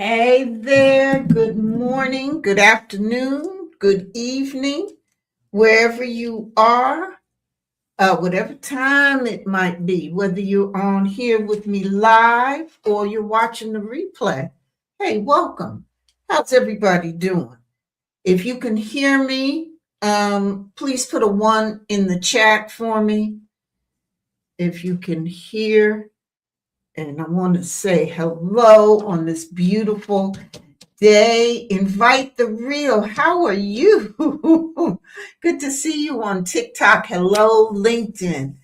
Hey there, good morning, good afternoon, good evening, wherever you are, whatever time it might be, whether you're on here with me live or you're watching the replay. Hey, welcome. How's everybody doing? If you can hear me, please put a 1 in the chat for me. If you can hear, and I want to say hello on this beautiful day. Invite the real. How are you? Good to see you on TikTok. Hello, LinkedIn,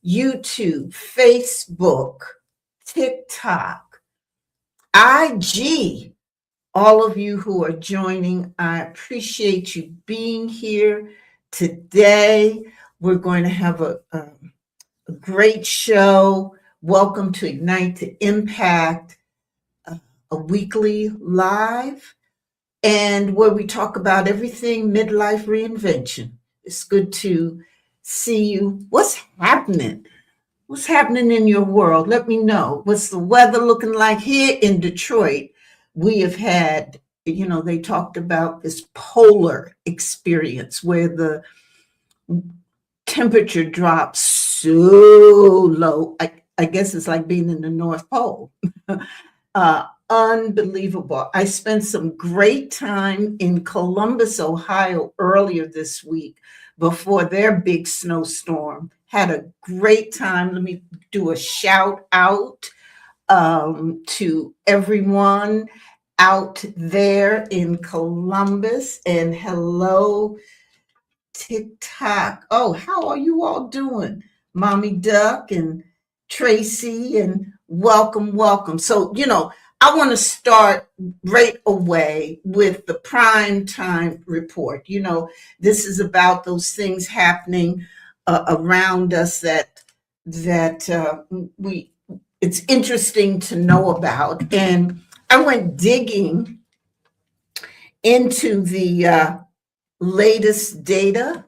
YouTube, Facebook, TikTok, IG. All of you who are joining, I appreciate you being here today. We're going to have a great show. Welcome to Ignite to Impact, a weekly live, and where we talk about everything midlife reinvention. It's good to see you. What's happening? What's happening in your world? Let me know. What's the weather looking like here in Detroit? We have had, they talked about this polar experience where the temperature drops so low. I guess it's like being in the North Pole. Unbelievable. I spent some great time in Columbus, Ohio earlier this week before their big snowstorm. Had a great time. Let me do a shout out to everyone out there in Columbus, and hello, TikTok. Oh, how are you all doing? Mommy Duck and Tracy, and welcome. So, I want to start right away with the prime time report. This is about those things happening around us that we it's interesting to know about. And I went digging into the latest data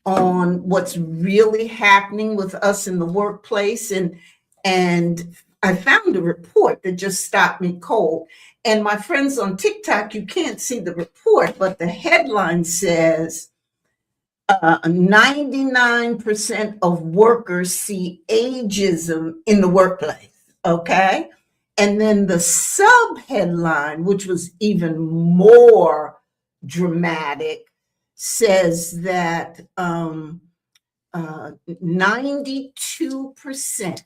on what's really happening with us in the workplace, and I found a report that just stopped me cold. And my friends on TikTok, you can't see the report, but the headline says 99% of workers see ageism in the workplace. Okay. And then the sub headline, which was even more dramatic, says that 92%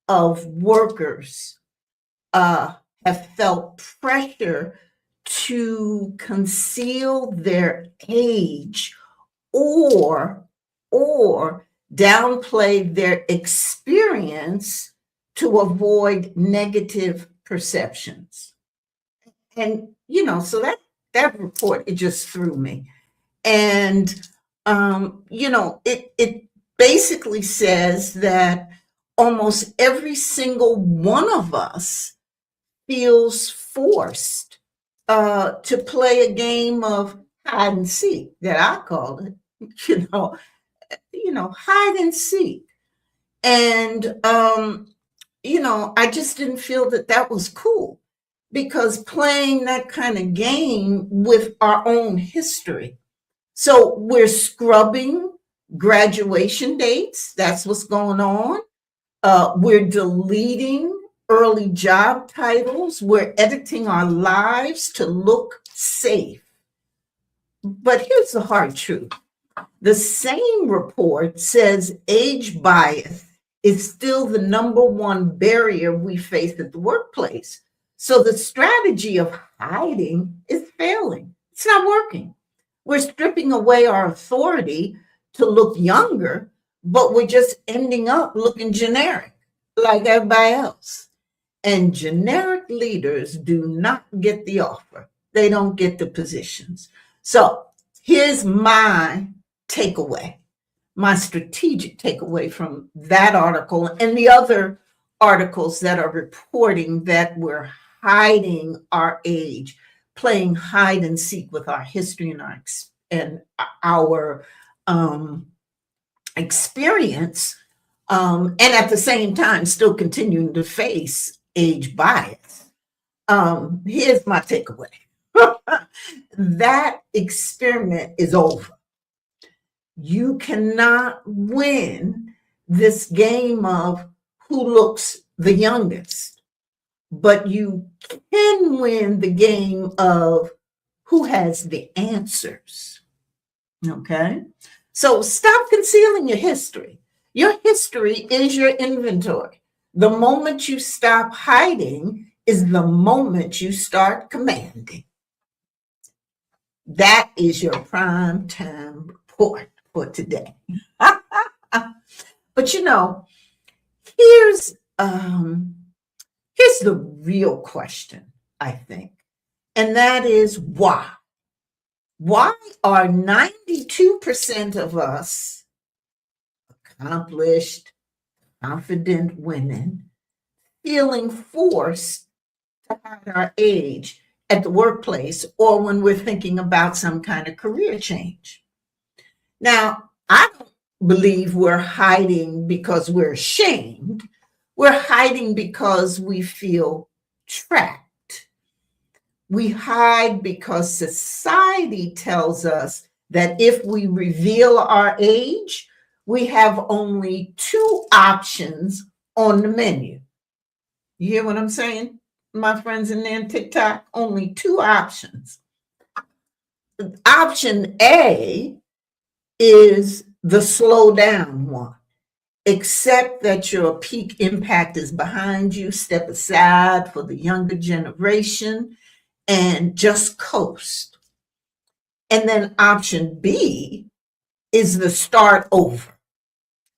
of workers have felt pressure to conceal their age or downplay their experience to avoid negative perceptions. And so that report, it just threw me. And it basically says that almost every single one of us feels forced to play a game of hide and seek, that I call it, hide and seek. And I just didn't feel that was cool, because playing that kind of game with our own history. So we're scrubbing graduation dates. That's what's going on. We're deleting early job titles. We're editing our lives to look safe. But here's the hard truth. The same report says age bias is still the number one barrier we face at the workplace. So the strategy of hiding is failing. It's not working. We're stripping away our authority to look younger, but we're just ending up looking generic like everybody else. And generic leaders do not get the offer. They don't get the positions. So here's my takeaway, my strategic takeaway from that article and the other articles that are reporting that we're hiding our age, playing hide and seek with our history and our experience, and at the same time still continuing to face age bias. Here's my takeaway. That experiment is over. You cannot win this game of who looks the youngest, but you can win the game of who has the answers. Okay? So stop concealing your history. Your history is your inventory. The moment you stop hiding is the moment you start commanding. That is your prime time report for today. But here's the real question, I think, and that is why. Why are 92% of us accomplished, confident women feeling forced to hide our age at the workplace or when we're thinking about some kind of career change? Now, I don't believe we're hiding because we're ashamed. We're hiding because we feel trapped. We hide because society tells us that if we reveal our age, we have only two options on the menu. You hear what I'm saying, my friends in there on TikTok? Only two options. Option A is the slow down one. Accept that your peak impact is behind you, step aside for the younger generation, and just coast. And then option B is the start over.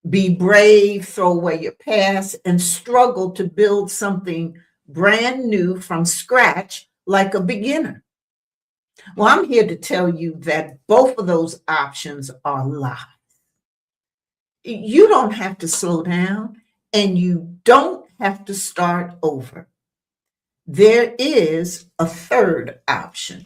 Be brave, throw away your past, and struggle to build something brand new from scratch like a beginner. Well, I'm here to tell you that both of those options are lies. You don't have to slow down, and you don't have to start over. There is a third option,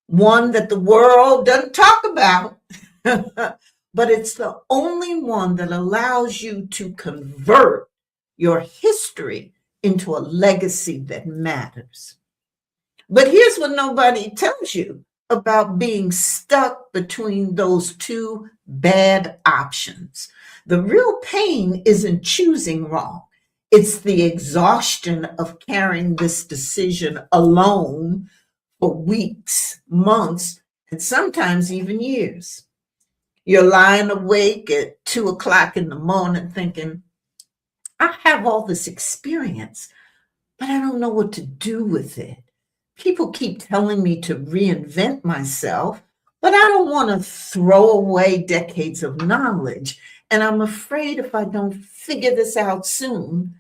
one that the world doesn't talk about, but it's the only one that allows you to convert your history into a legacy that matters. But here's what nobody tells you about being stuck between those two bad options. The real pain isn't choosing wrong. It's the exhaustion of carrying this decision alone for weeks, months, and sometimes even years. You're lying awake at 2 o'clock in the morning thinking, I have all this experience, but I don't know what to do with it. People keep telling me to reinvent myself, but I don't want to throw away decades of knowledge. And I'm afraid if I don't figure this out soon,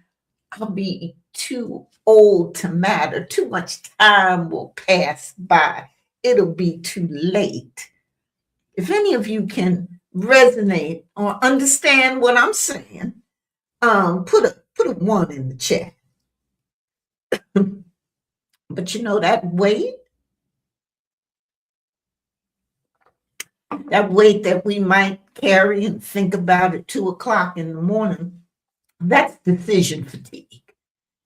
I'll be too old to matter. Too much time will pass by. It'll be too late. If any of you can resonate or understand what I'm saying, put a 1 in the chat. But that weight that we might carry and think about at 2 o'clock in the morning, that's decision fatigue.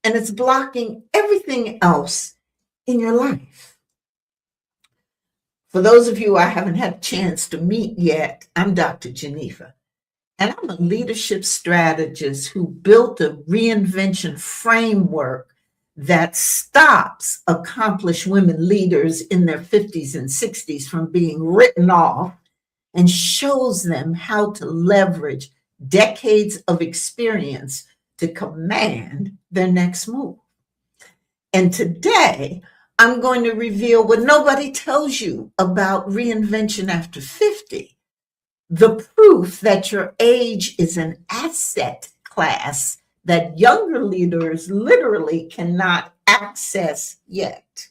And it's blocking everything else in your life. For those of you I haven't had a chance to meet yet, I'm Dr. Geneva, and I'm a leadership strategist who built a reinvention framework that stops accomplished women leaders in their 50s and 60s from being written off and shows them how to leverage decades of experience to command their next move. And today, I'm going to reveal what nobody tells you about reinvention after 50, the proof that your age is an asset class that younger leaders literally cannot access yet.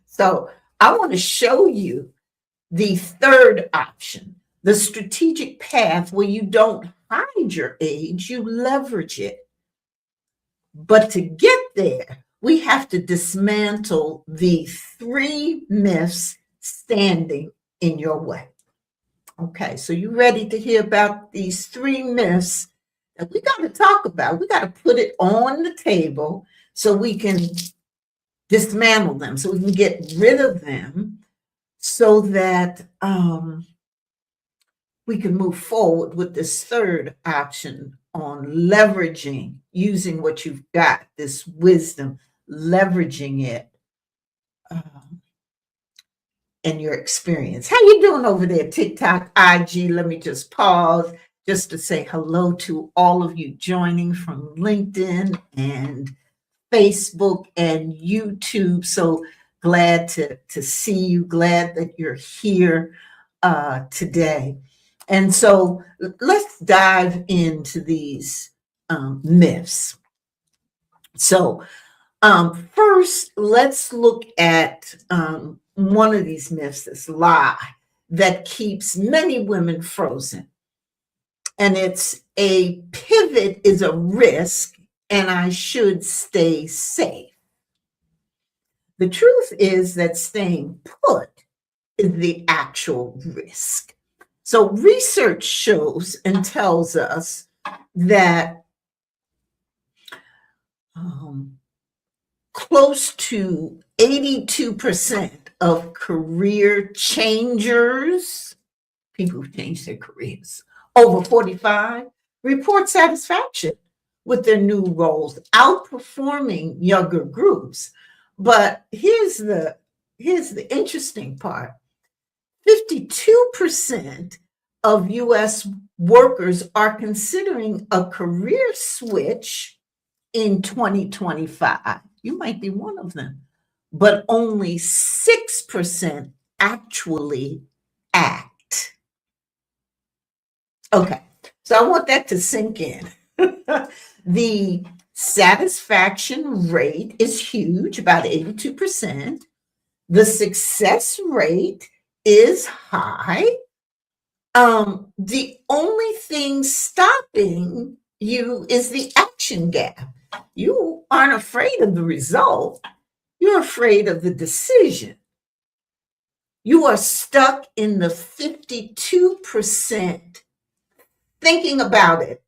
So I want to show you the third option, the strategic path where you don't hide your age, you leverage it. But to get there, we have to dismantle the 3 myths standing in your way. Okay, so you ready to hear about these 3 myths that we got to talk about? We got to put it on the table so we can dismantle them so we can get rid of them so that we can move forward with this third option on leveraging, using what you've got, this wisdom, leveraging it in your experience. How you doing over there, TikTok, IG? Let me just pause just to say hello to all of you joining from LinkedIn and Facebook and YouTube. So glad to see you. Glad that you're here today. And so let's dive into these myths. So first, let's look at one of these myths, this lie that keeps many women frozen. And it's a pivot is a risk and I should stay safe. The truth is that staying put is the actual risk. So research shows and tells us that close to 82% of career changers, people who change their careers over 45, report satisfaction with their new roles, outperforming younger groups. But here's the interesting part. 52% of US workers are considering a career switch in 2025. You might be one of them, but only 6% actually act. Okay, so I want that to sink in. The satisfaction rate is huge, about 82%. The success rate is high. The only thing stopping you is the action gap. You aren't afraid of the result. You're afraid of the decision. You are stuck in the 52% thinking about it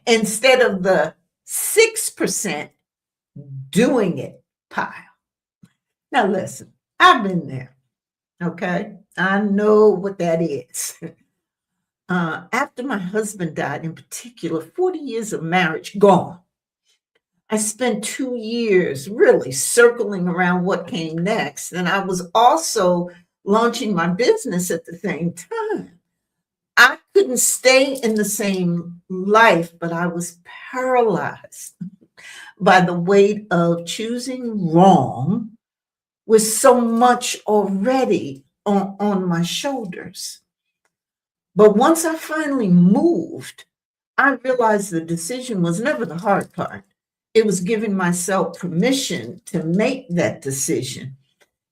instead of the 6% doing it pile. Now listen, I've been there. Okay, I know what that is. After my husband died, in particular, 40 years of marriage gone, I spent 2 years really circling around what came next. And I was also launching my business at the same time. I couldn't stay in the same life, but I was paralyzed by the weight of choosing wrong with so much already on my shoulders. But once I finally moved, I realized the decision was never the hard part. It was giving myself permission to make that decision.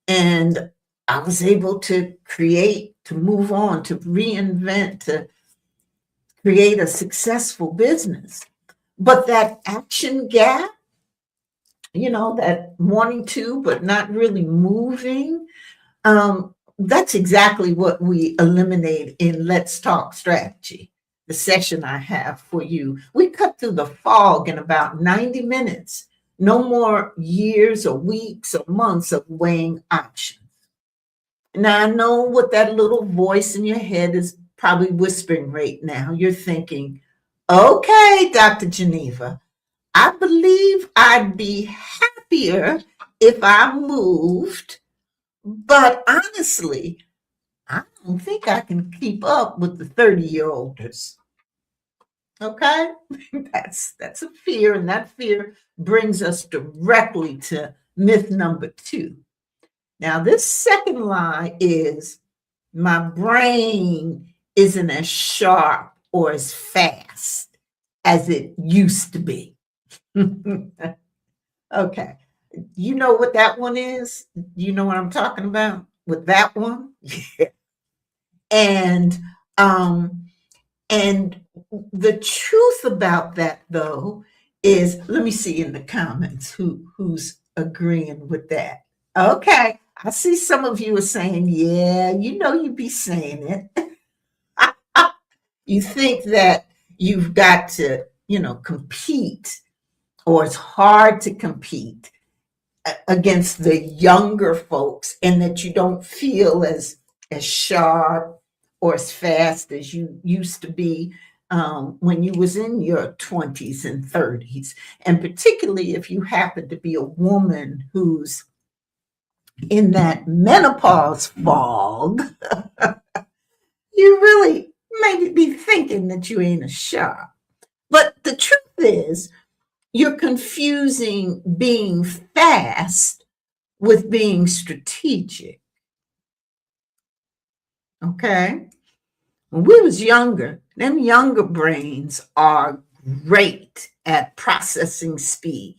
And I was able to create, to move on, to reinvent, to create a successful business. But that action gap, that wanting to, but not really moving, that's exactly what we eliminate in Let's Talk Strategy, the session I have for you. We cut through the fog in about 90 minutes. No more years or weeks or months of weighing options. Now, I know what that little voice in your head is probably whispering right now. You're thinking, okay, Dr. Geneva, I believe I'd be happier if I moved, but honestly, I don't think I can keep up with the 30-year-olders. Okay? That's a fear, and that fear brings us directly to myth number 2. Now, this second lie is my brain isn't as sharp or as fast as it used to be. Okay. You know what that one is? You know what I'm talking about with that one? Yeah. And the truth about that, though, is, let me see in the comments who's agreeing with that. Okay, I see some of you are saying, yeah, you be saying it. You think that you've got to, compete or it's hard to compete against the younger folks, and that you don't feel as sharp or as fast as you used to be when you was in your 20s and 30s, and particularly if you happen to be a woman who's in that menopause fog, you really may be thinking that you ain't as sharp. But the truth is, you're confusing being fast with being strategic. Okay? When we was younger, them younger brains are great at processing speed.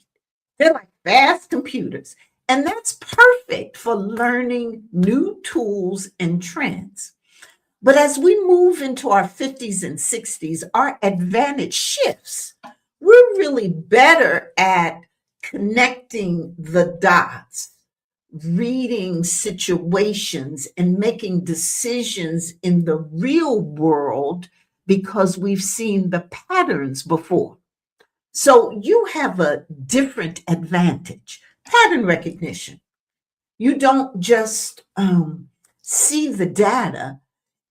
They're like fast computers. And that's perfect for learning new tools and trends. But as we move into our 50s and 60s, our advantage shifts. We're really better at connecting the dots, reading situations, and making decisions in the real world because we've seen the patterns before. So you have a different advantage, pattern recognition. You don't just see the data,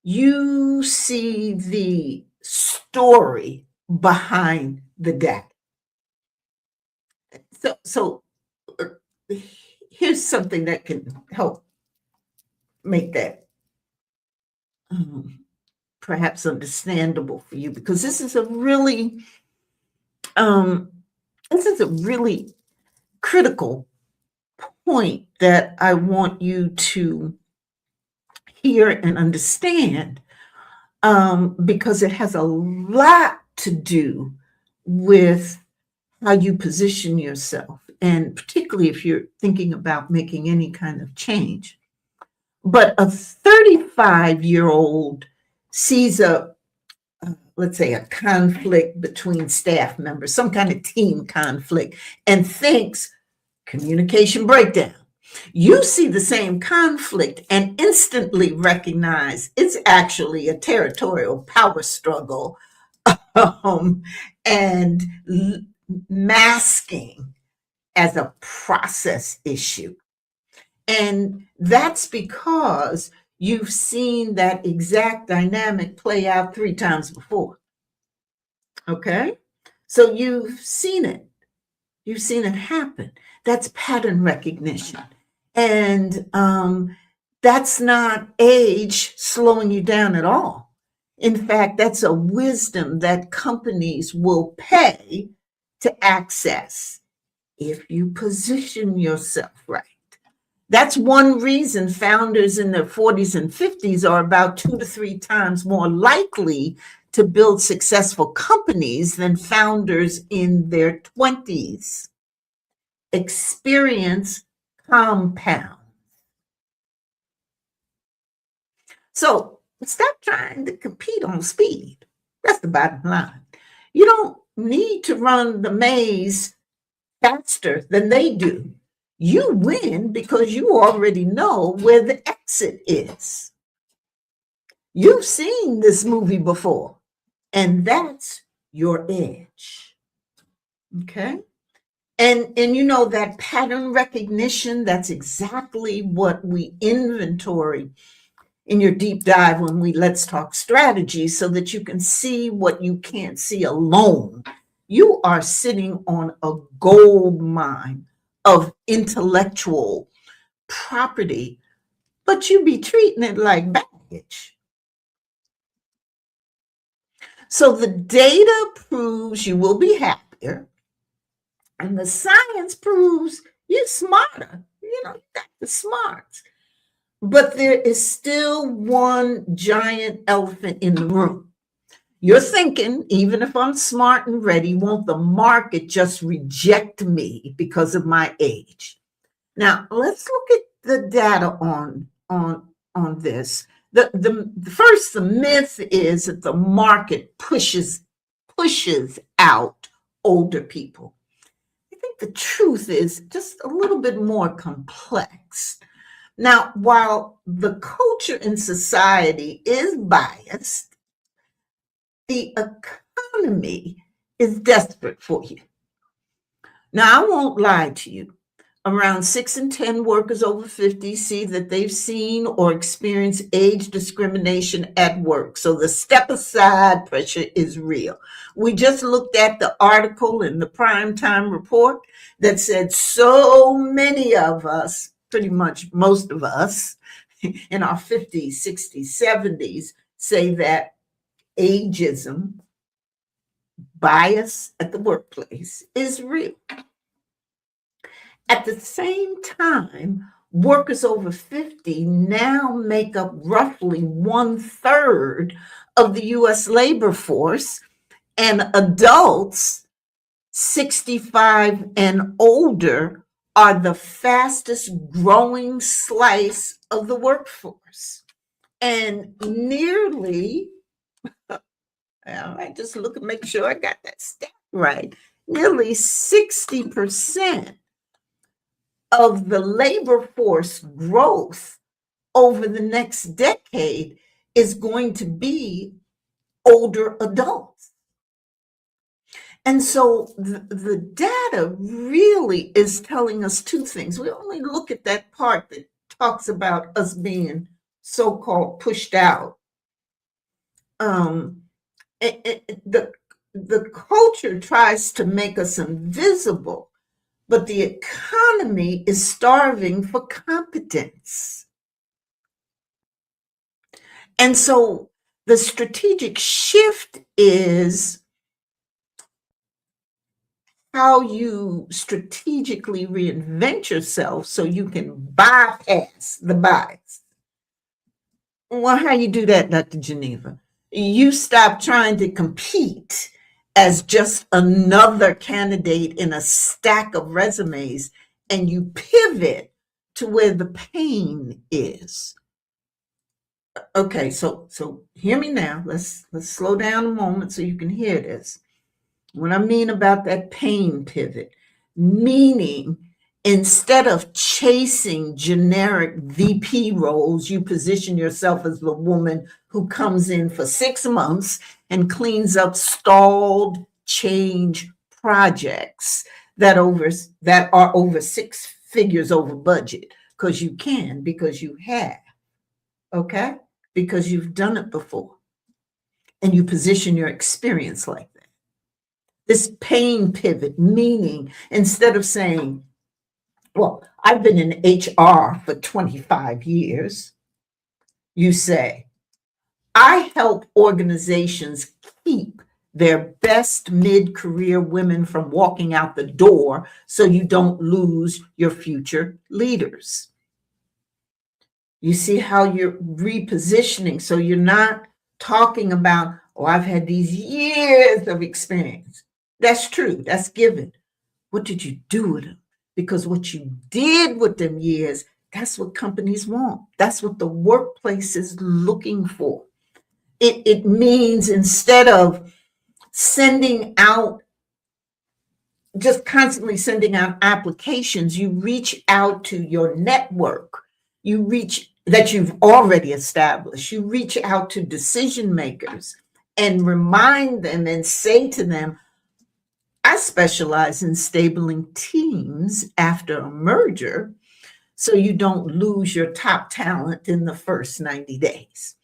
you see the story behind the data. So uh, here's something that can help make that perhaps understandable for you, because um, this is a really critical point that I want you to hear and understand, because it has a lot to do with how you position yourself, and particularly if you're thinking about making any kind of change. But a 35-year-old sees let's say, a conflict between staff members, some kind of team conflict, and thinks communication breakdown. You see the same conflict and instantly recognize it's actually a territorial power struggle, and masking as a process issue. And that's because you've seen that exact dynamic play out 3 times before. Okay? So you've seen it. You've seen it happen. That's pattern recognition. And that's not age slowing you down at all. In fact, that's a wisdom that companies will pay to access if you position yourself right. That's one reason founders in their 40s and 50s are about 2 to 3 times more likely to build successful companies than founders in their 20s. Experience compound. So stop trying to compete on speed. That's the bottom line. You don't need to run the maze faster than they do. You win because you already know where the exit is. You've seen this movie before, and that's your edge. Okay? And you know that pattern recognition, that's exactly what we inventory in your deep dive when we Let's Talk Strategy, so that you can see what you can't see alone. You are sitting on a gold mine of intellectual property, but you be treating it like baggage. So the data proves you will be happier, and the science proves you're smarter. You got the smarts. But there is still one giant elephant in the room. You're thinking, even if I'm smart and ready, won't the market just reject me because of my age? Now, let's look at the data on this. The myth is that the market pushes out older people. I think the truth is just a little bit more complex. Now, while the culture in society is biased, the economy is desperate for you. Now, I won't lie to you. Around 6 in 10 workers over 50 see that they've seen or experienced age discrimination at work. So the step aside pressure is real. We just looked at the article in the Primetime Report that said so many of us, pretty much most of us, in our 50s, 60s, 70s, say that ageism, bias at the workplace, is real. At the same time, workers over 50 now make up roughly 1/3 of the US labor force, and adults 65 and older are the fastest growing slice of the workforce. And nearly, I just look and make sure I got that stat right, nearly 60% of the labor force growth over the next decade is going to be older adults. And so the data really is telling us two things. We only look at that part that talks about us being so-called pushed out. The culture tries to make us invisible, but the economy is starving for competence. And so the strategic shift is how you strategically reinvent yourself so you can bypass the bias. Well, how you do that, Dr. Geneva? You stop trying to compete as just another candidate in a stack of resumes, and you pivot to where the pain is. Okay, so hear me now. Let's slow down a moment so you can hear this. What I mean about that pain pivot, meaning instead of chasing generic VP roles, you position yourself as the woman who comes in for 6 months and cleans up stalled change projects that are over 6 figures over budget, because you have, okay? Because you've done it before, and you position your experience like that. This pain pivot, meaning instead of saying, well, I've been in HR for 25 years, you say, I help organizations keep their best mid-career women from walking out the door so you don't lose your future leaders. You see how you're repositioning. So you're not talking about, oh, I've had these years of experience. That's true. That's given. What did you do with them? Because what you did with them years, that's what companies want. That's what the workplace is looking for. It means instead of just constantly sending out applications, you reach out to your network. That you've already established. You reach out to decision makers and remind them and say to them, I specialize in stabling teams after a merger so you don't lose your top talent in the first 90 days.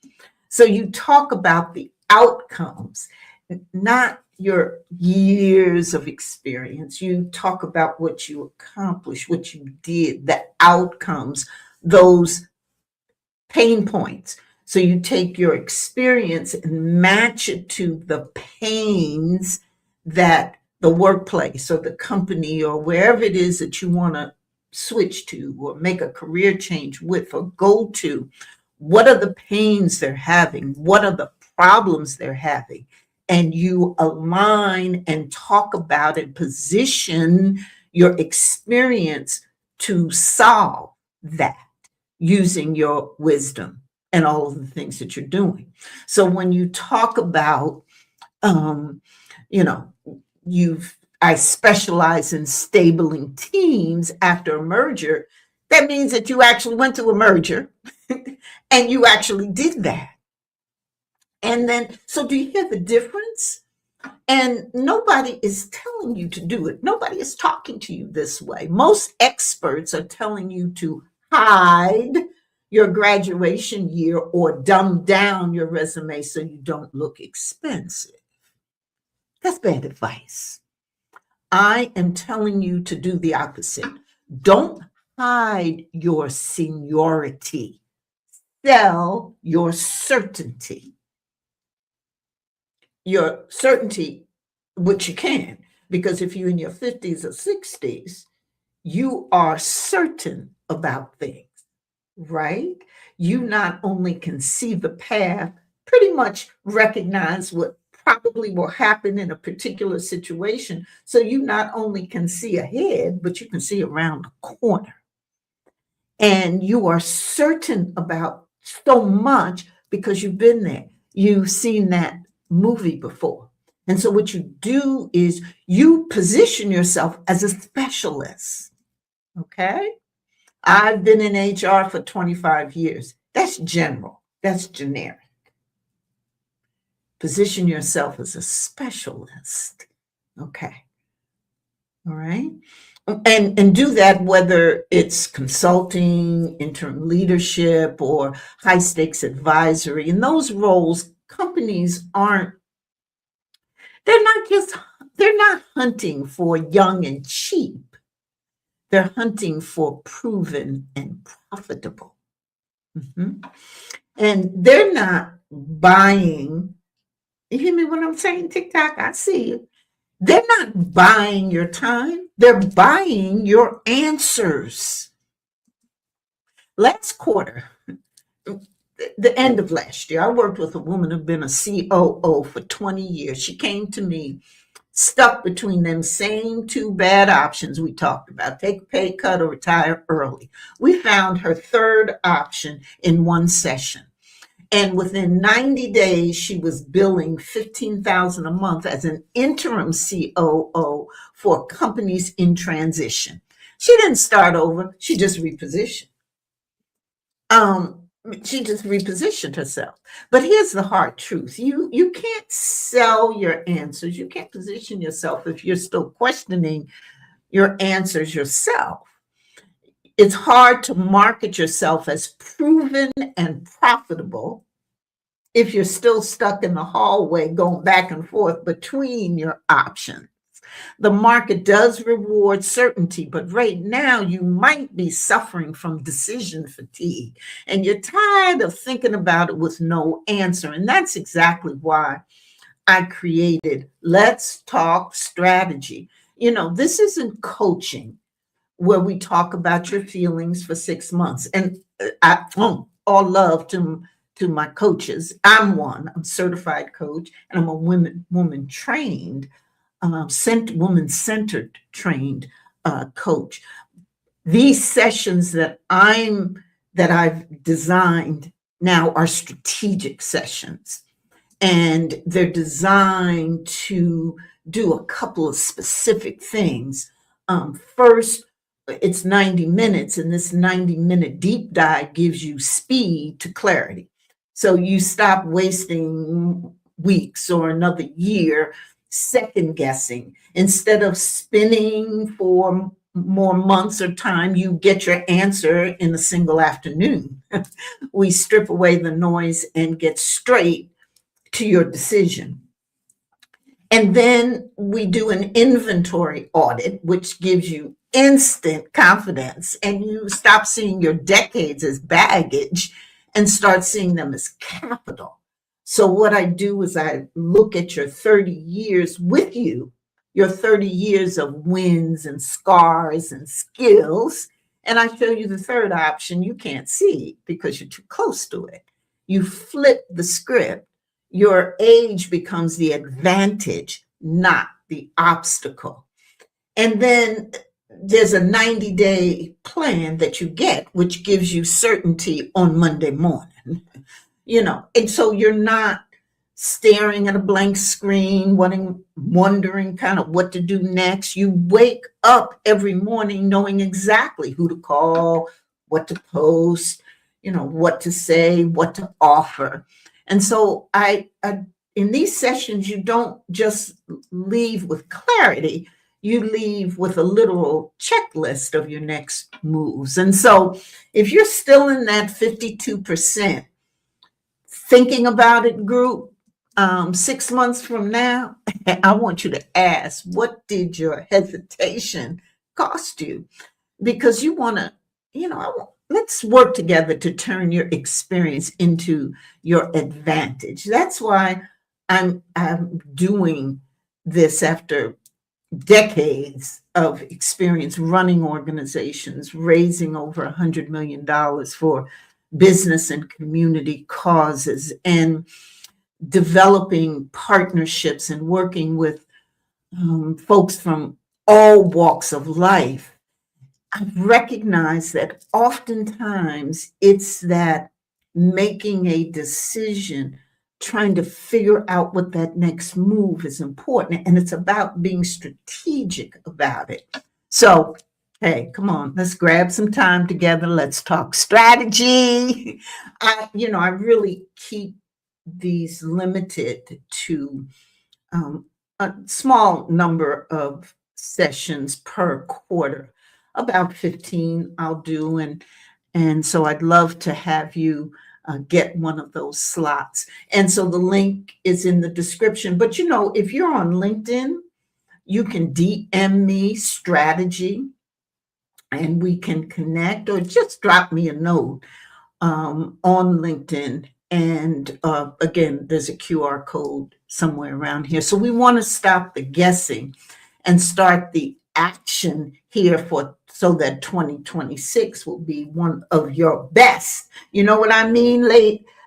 So you talk about the outcomes, not your years of experience. You talk about what you accomplished, what you did, the outcomes, those pain points. So you take your experience and match it to the pains that the workplace or the company or wherever it is that you want to switch to or make a career change with or go to. What are the pains they're having? What are the problems they're having? And you align and talk about and position your experience to solve that using your wisdom and all of the things that you're doing. So when you talk about, I specialize in stabling teams after a merger, that means that you actually went to a merger and you actually did that. And then, so do you hear the difference? And nobody is telling you to do it. Nobody is talking to you this way. Most experts are telling you to hide your graduation year or dumb down your resume so you don't look expensive. That's bad advice. I am telling you to do the opposite. Don't hide your seniority. Sell your certainty. Your certainty, which you can, because if you're in your 50s or 60s, you are certain about things, right? You not only can see the path, pretty much recognize what probably will happen in a particular situation. So you not only can see ahead, but you can see around the corner. And you are certain about so much because you've been there. You've seen that movie before. And so what you do is you position yourself as a specialist. Okay? I've been in HR for 25 years. That's general. That's generic. Position yourself as a specialist. Okay. All right. And do that whether it's consulting, interim leadership, or high stakes advisory. In those roles, companies they're not hunting for young and cheap. They're hunting for proven and profitable. Mhm. And they're not buying. You hear me when I'm saying TikTok? I see you. They're not buying your time. They're buying your answers. Last quarter, the end of last year, I worked with a woman who'd been a COO for 20 years. She came to me stuck between them same two bad options we talked about, take a pay cut or retire early. We found her third option in one session. And within 90 days, she was billing $15,000 a month as an interim COO for companies in transition. She didn't start over, she just repositioned. She just repositioned herself. But here's the hard truth. You can't sell your answers. You can't position yourself if you're still questioning your answers yourself. It's hard to market yourself as proven and profitable if you're still stuck in the hallway going back and forth between your options. The market does reward certainty, but right now you might be suffering from decision fatigue and you're tired of thinking about it with no answer. And that's exactly why I created Let's Talk Strategy. This isn't coaching where we talk about your feelings for 6 months. And all love to my coaches. I'm one. I'm a certified coach, and I'm a woman trained, woman-centered trained coach. These sessions that I've designed now are strategic sessions, and they're designed to do a couple of specific things. First, it's 90 minutes, and this 90-minute deep dive gives you speed to clarity. So you stop wasting weeks or another year second guessing. Instead of spinning for more months or time, you get your answer in a single afternoon. We strip away the noise and get straight to your decision. And then we do an inventory audit, which gives you instant confidence, and you stop seeing your decades as baggage and start seeing them as capital. So what I do is I look at your 30 years with you, your 30 years of wins and scars and skills, and I show you the third option you can't see because you're too close to it. You flip the script. Your age becomes the advantage, not the obstacle. And then there's a 90-day plan that you get, which gives you certainty on Monday morning. And so you're not staring at a blank screen, wondering kind of what to do next. You wake up every morning knowing exactly who to call, what to post, what to say, what to offer. And so I in these sessions, you don't just leave with clarity, you leave with a literal checklist of your next moves. And so if you're still in that 52% thinking about it group, 6 months from now, I want you to ask, what did your hesitation cost you? Because you want to, let's work together to turn your experience into your advantage. That's why I'm doing this after decades of experience running organizations, raising over $100 million for business and community causes, and developing partnerships and working with folks from all walks of life. I've recognized that oftentimes it's that making a decision, trying to figure out what that next move is important. And it's about being strategic about it. So, hey, come on, let's grab some time together. Let's talk strategy. I really keep these limited to a small number of sessions per quarter. About 15 I'll do, and so I'd love to have you get one of those slots. And so the link is in the description. But if you're on LinkedIn, you can DM me strategy, and we can connect, or just drop me a note on LinkedIn. And again, there's a QR code somewhere around here. So we want to stop the guessing and start the action here so that 2026 will be one of your best. You know what I mean,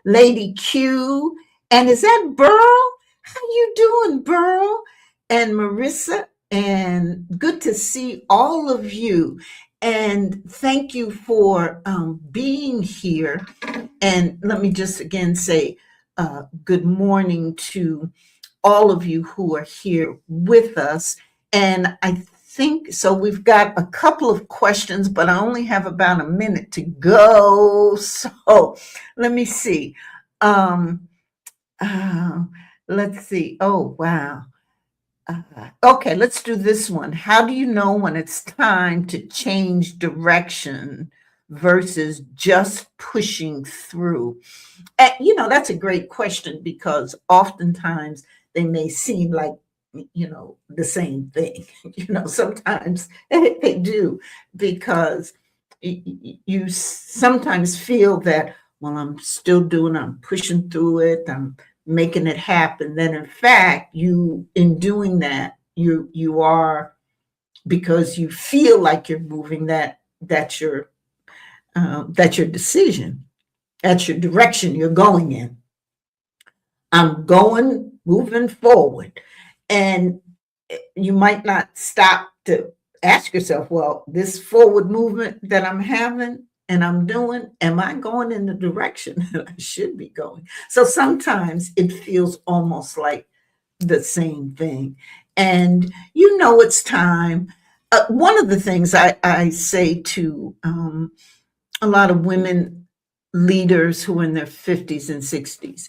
Lady Q? And is that Burl? How you doing, Burl? And Marissa, and good to see all of you. And thank you for being here. And let me just again say good morning to all of you who are here with us. And I think so. We've got a couple of questions, but I only have about a minute to go. So let me see. Let's see. Oh, wow. Okay, let's do this one. How do you know when it's time to change direction versus just pushing through? That's a great question, because oftentimes they may seem like, the same thing. Sometimes they do, because you sometimes feel that, well, I'm pushing through it, I'm making it happen. Then in fact, in doing that, you are, because you feel like you're moving, that's your decision. That's your direction you're going in. I'm moving forward. And you might not stop to ask yourself, well, this forward movement that I'm having and I'm doing, am I going in the direction that I should be going? So sometimes it feels almost like the same thing. And it's time. One of the things I say to a lot of women leaders who are in their 50s and 60s,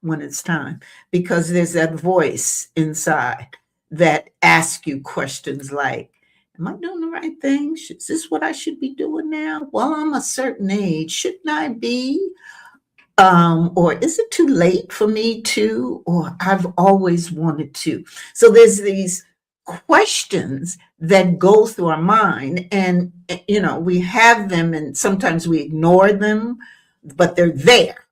when it's time, because there's that voice inside that asks you questions like, am I doing the right thing? Is this what I should be doing now? Well, I'm a certain age. Shouldn't I be? Or is it too late for me to? Or I've always wanted to. So there's these questions that go through our mind, and we have them, and sometimes we ignore them, but they're there.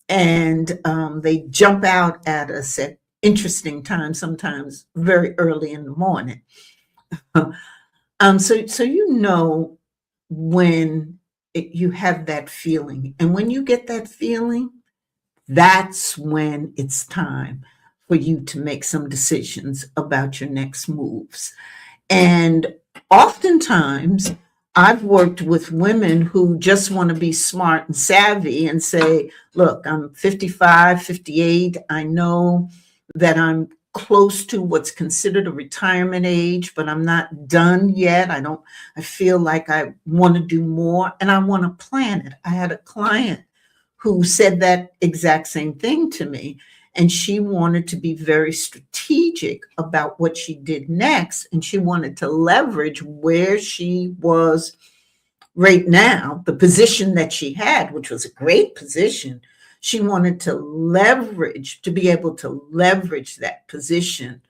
And they jump out at us at interesting times, sometimes very early in the morning. So when you have that feeling, and when you get that feeling, that's when it's time for you to make some decisions about your next moves. And oftentimes, I've worked with women who just want to be smart and savvy and say, look, I'm 55, 58. I know that I'm close to what's considered a retirement age, but I'm not done yet. I feel like I want to do more, and I want to plan it. I had a client who said that exact same thing to me. and she wanted to be very strategic about what she did next. And she wanted to leverage where she was right now, the position that she had, which was a great position. She wanted to be able to leverage that position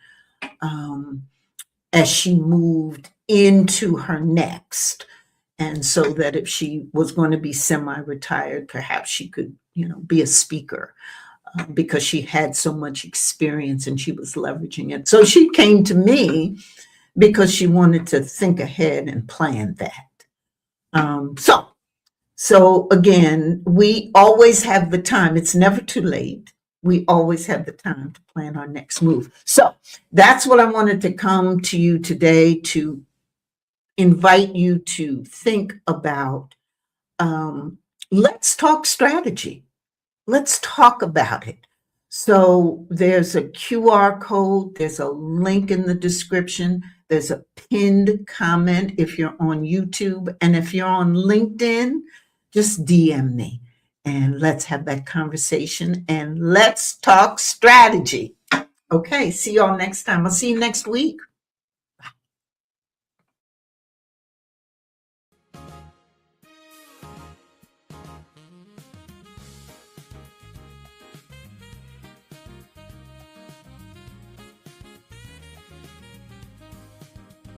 as she moved into her next. And so that if she was going to be semi-retired, perhaps she could, be a speaker because she had so much experience and she was leveraging it. So she came to me because she wanted to think ahead and plan that. So again, we always have the time. It's never too late. We always have the time to plan our next move. So that's what I wanted to come to you today to invite you to think about. Let's talk strategy. Let's talk about it. So there's a QR code. There's a link in the description. There's a pinned comment if you're on YouTube. And if you're on LinkedIn, just DM me and let's have that conversation and let's talk strategy. Okay, see y'all next time. I'll see you next week.